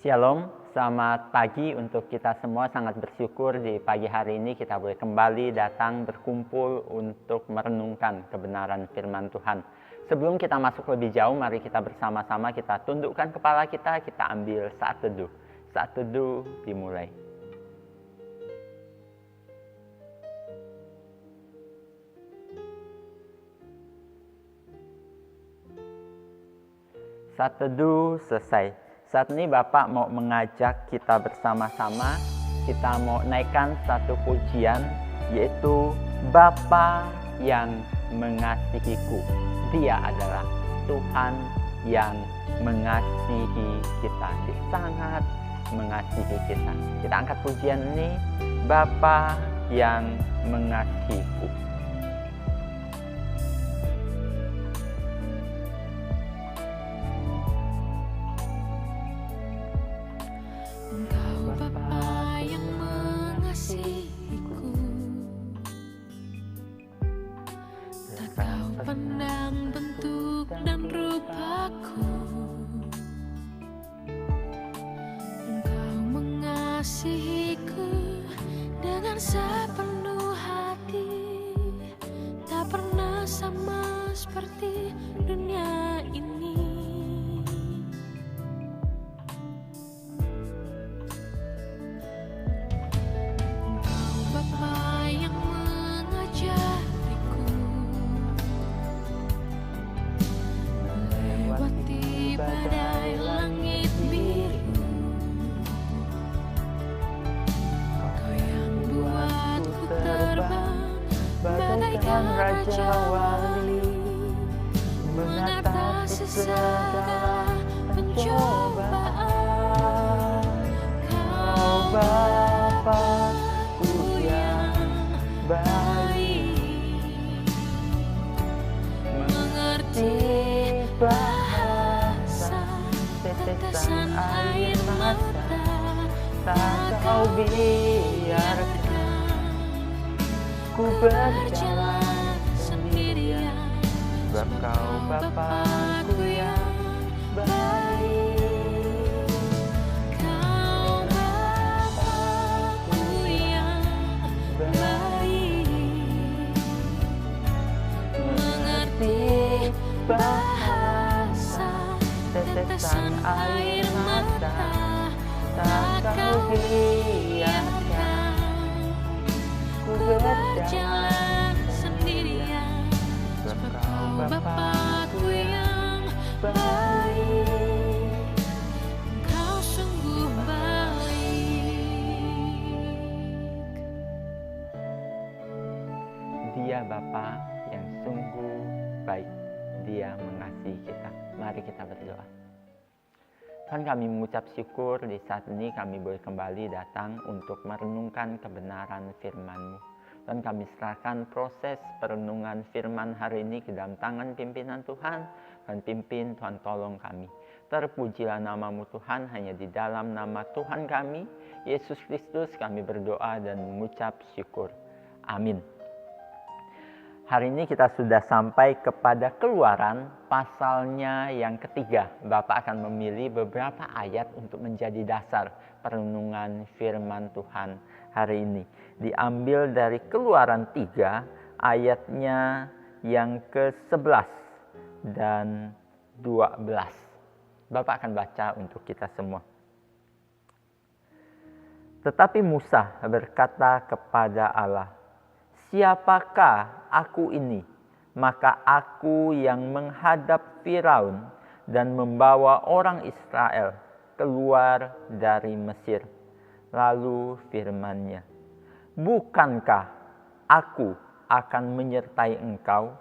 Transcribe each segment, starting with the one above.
Shalom, selamat pagi untuk kita semua. Sangat bersyukur di pagi hari ini kita boleh kembali datang berkumpul untuk merenungkan kebenaran firman Tuhan. Sebelum kita masuk lebih jauh, mari kita bersama-sama kita tundukkan kepala kita ambil saat teduh. Saat teduh dimulai. Saat teduh selesai. Saat ini Bapak mau mengajak kita bersama-sama, kita mau naikkan satu pujian, yaitu Bapa yang mengasihiku. Dia adalah Tuhan yang mengasihi kita. Dia sangat mengasihi kita. Kita angkat pujian ini, Bapa yang mengasihiku. Pandang bentuk dan rupaku, Engkau mengasihiku dengan sepenuh hati. Tak pernah sama seperti dunia ini. Engkau Bapa yang mengajariku melewati badai langit biru. Kau yang buatku terbang bagaikan raja wali, mengatasi segala pencobaan. Kau Bapa-Ku yang baik, mengerti bahasa tetesan air mata. Tak Kau biarkan ku berjalan sendirian, sebab Kau Bapa-Ku yang baik. Kau Bapa-Ku yang baik, mengerti bahasa tetesan air mata. Tak Kau biarkan ku berjalan sendirian, sebab Kau Bapa-Ku yang baik. Kau sungguh baik. Dia Bapa yang sungguh baik. Dia mengasihi kita. Mari kita berdoa. Tuhan, kami mengucap syukur di saat ini kami boleh kembali datang untuk merenungkan kebenaran firman-Mu. Dan kami serahkan proses perenungan firman hari ini ke dalam tangan pimpinan Tuhan. Dan pimpin, Tuhan tolong kami. Terpujilah nama-Mu Tuhan, hanya di dalam nama Tuhan kami, Yesus Kristus, kami berdoa dan mengucap syukur. Amin. Hari ini kita sudah sampai kepada Keluaran pasalnya yang ketiga. Bapak akan memilih beberapa ayat untuk menjadi dasar perenungan firman Tuhan hari ini. Diambil dari Keluaran 3 ayatnya yang ke-11 dan 12. Bapak akan baca untuk kita semua. Tetapi Musa berkata kepada Allah, "Siapakah aku ini?" Maka aku yang menghadap Firaun dan membawa orang Israel keluar dari Mesir. Lalu firman-Nya, "Bukankah aku akan menyertai engkau?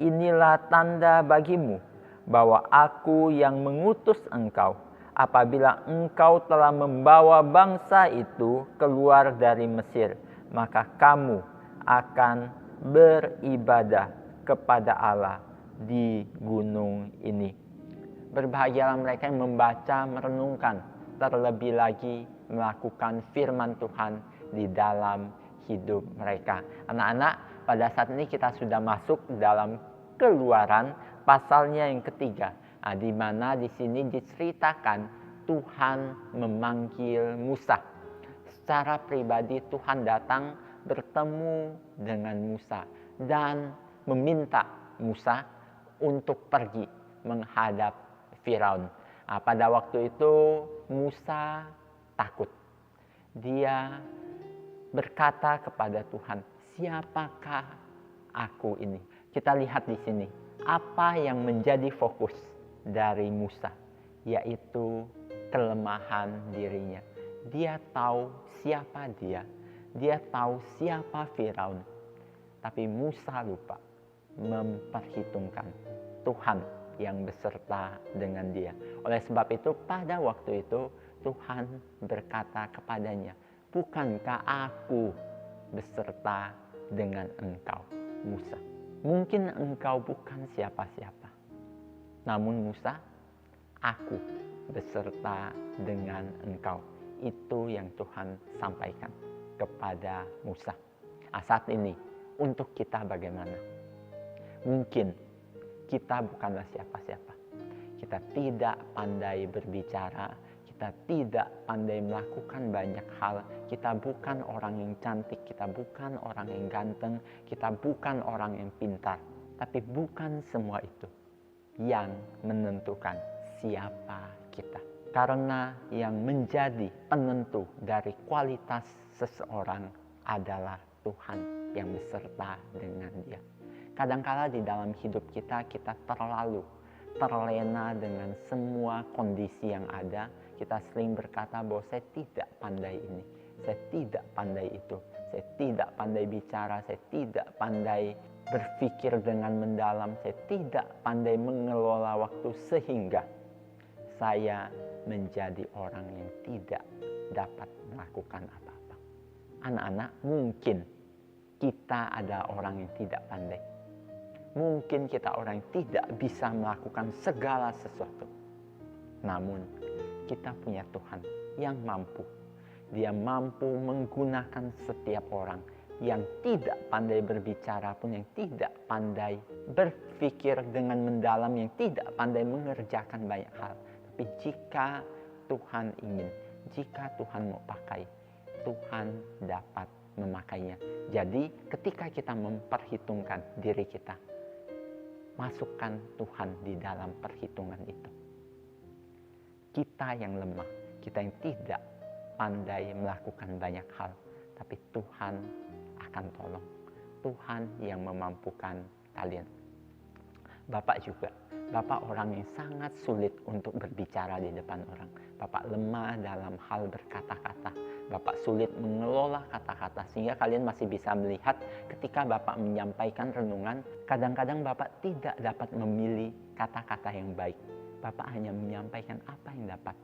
Inilah tanda bagimu bahwa aku yang mengutus engkau, apabila engkau telah membawa bangsa itu keluar dari Mesir, maka kamu akan beribadah kepada Allah di gunung ini." Berbahagialah mereka yang membaca, merenungkan, terlebih lagi melakukan firman Tuhan di dalam hidup mereka. Anak-anak, pada saat ini kita sudah masuk dalam Keluaran pasalnya yang ketiga, di mana di sini diceritakan Tuhan memanggil Musa. Secara pribadi Tuhan datang bertemu dengan Musa dan meminta Musa untuk pergi menghadap Firaun. Pada waktu itu Musa takut. Dia berkata kepada Tuhan, "Siapakah aku ini?" Kita lihat di sini apa yang menjadi fokus dari Musa, yaitu kelemahan dirinya. Dia tahu siapa dia tahu siapa Firaun. Tapi Musa lupa memperhitungkan Tuhan yang beserta dengan dia. Oleh sebab itu pada waktu itu Tuhan berkata kepadanya, "Bukankah aku beserta dengan engkau, Musa? Mungkin engkau bukan siapa-siapa. Namun Musa, aku beserta dengan engkau." Itu yang Tuhan sampaikan kepada Musa. Saat ini untuk kita bagaimana? Mungkin kita bukanlah siapa-siapa. Kita tidak pandai berbicara, kita tidak pandai melakukan banyak hal. Kita bukan orang yang cantik, kita bukan orang yang ganteng, kita bukan orang yang pintar. Tapi bukan semua itu yang menentukan siapa kita. Karena yang menjadi penentu dari kualitas seseorang adalah Tuhan yang beserta dengan dia. Kadangkala di dalam hidup kita terlalu terlena dengan semua kondisi yang ada. Kita sering berkata bahwa saya tidak pandai ini, saya tidak pandai itu, saya tidak pandai bicara, saya tidak pandai berpikir dengan mendalam, saya tidak pandai mengelola waktu sehingga saya menjadi orang yang tidak dapat melakukan apa-apa. Anak-anak, mungkin kita ada orang yang tidak pandai. Mungkin kita orang yang tidak bisa melakukan segala sesuatu. Namun kita punya Tuhan yang mampu. Dia mampu menggunakan setiap orang yang tidak pandai berbicara pun, yang tidak pandai berpikir dengan mendalam, yang tidak pandai mengerjakan banyak hal. Tapi jika Tuhan ingin, jika Tuhan mau pakai, Tuhan dapat memakainya. Jadi ketika kita memperhitungkan diri kita, masukkan Tuhan di dalam perhitungan itu. Kita yang lemah, kita yang tidak pandai melakukan banyak hal, tapi Tuhan akan tolong. Tuhan yang memampukan kalian. Bapak juga, Bapak orang yang sangat sulit untuk berbicara di depan orang. Bapak lemah dalam hal berkata-kata. Bapak sulit mengelola kata-kata sehingga kalian masih bisa melihat ketika Bapak menyampaikan renungan, kadang-kadang Bapak tidak dapat memilih kata-kata yang baik. Bapak hanya menyampaikan apa yang dapat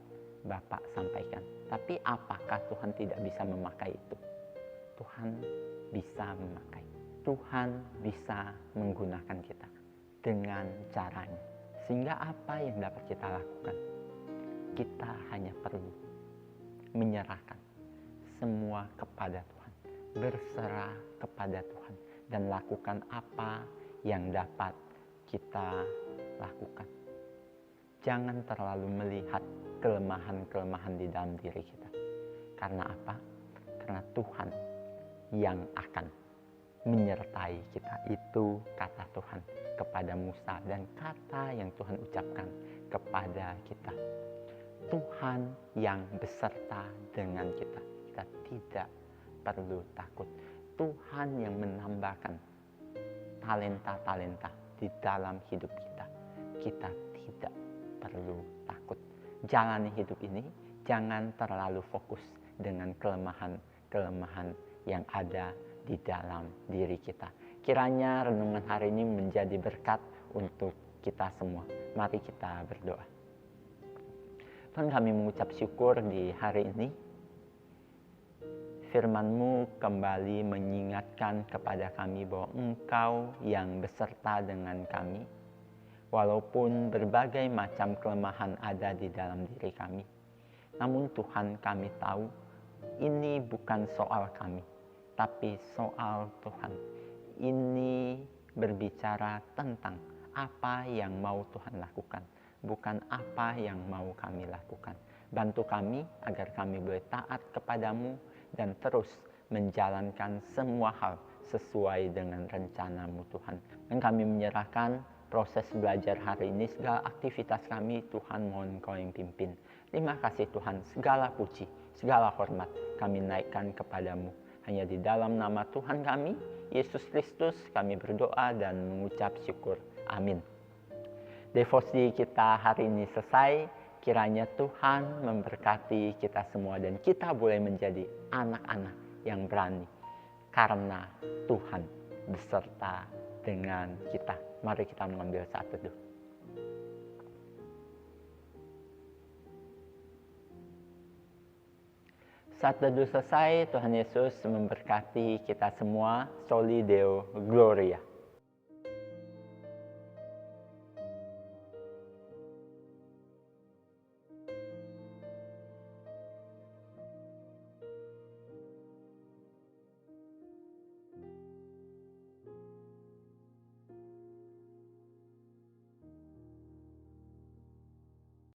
Bapak sampaikan. Tapi apakah Tuhan tidak bisa memakai itu? Tuhan bisa memakai. Tuhan bisa menggunakan kita dengan caranya. Sehingga apa yang dapat kita lakukan? Kita hanya perlu menyerahkan semua kepada Tuhan, berserah kepada Tuhan, dan lakukan apa yang dapat kita lakukan. Jangan terlalu melihat kelemahan-kelemahan di dalam diri kita. Karena apa? Karena Tuhan yang akan menyertai kita. Itu kata Tuhan kepada Musa dan kata yang Tuhan ucapkan kepada kita. Tuhan yang beserta dengan kita. Kita tidak perlu takut. Tuhan yang menambahkan talenta-talenta di dalam hidup kita. Kita tidak perlu takut. Jalani hidup ini jangan terlalu fokus dengan kelemahan-kelemahan yang ada di dalam diri kita. Kiranya renungan hari ini menjadi berkat untuk kita semua. Mari kita berdoa. Tuhan, kami mengucap syukur di hari ini. Firman-Mu kembali mengingatkan kepada kami bahwa Engkau yang beserta dengan kami. Walaupun berbagai macam kelemahan ada di dalam diri kami. Namun Tuhan, kami tahu ini bukan soal kami, tapi soal Tuhan. Ini berbicara tentang apa yang mau Tuhan lakukan, bukan apa yang mau kami lakukan. Bantu kami agar kami boleh taat kepadamu dan terus menjalankan semua hal sesuai dengan rencana-Mu Tuhan. Dan kami menyerahkan proses belajar hari ini, segala aktivitas kami, Tuhan mohon Engkau yang pimpin. Terima kasih Tuhan, segala puji, segala hormat kami naikkan kepadamu. Hanya di dalam nama Tuhan kami, Yesus Kristus, kami berdoa dan mengucap syukur. Amin. Devosi kita hari ini selesai. Kiranya Tuhan memberkati kita semua dan kita boleh menjadi anak-anak yang berani. Karena Tuhan beserta dengan kita. Mari kita mengambil saat teduh. Saat teduh selesai, Tuhan Yesus memberkati kita semua. Soli Deo Gloria.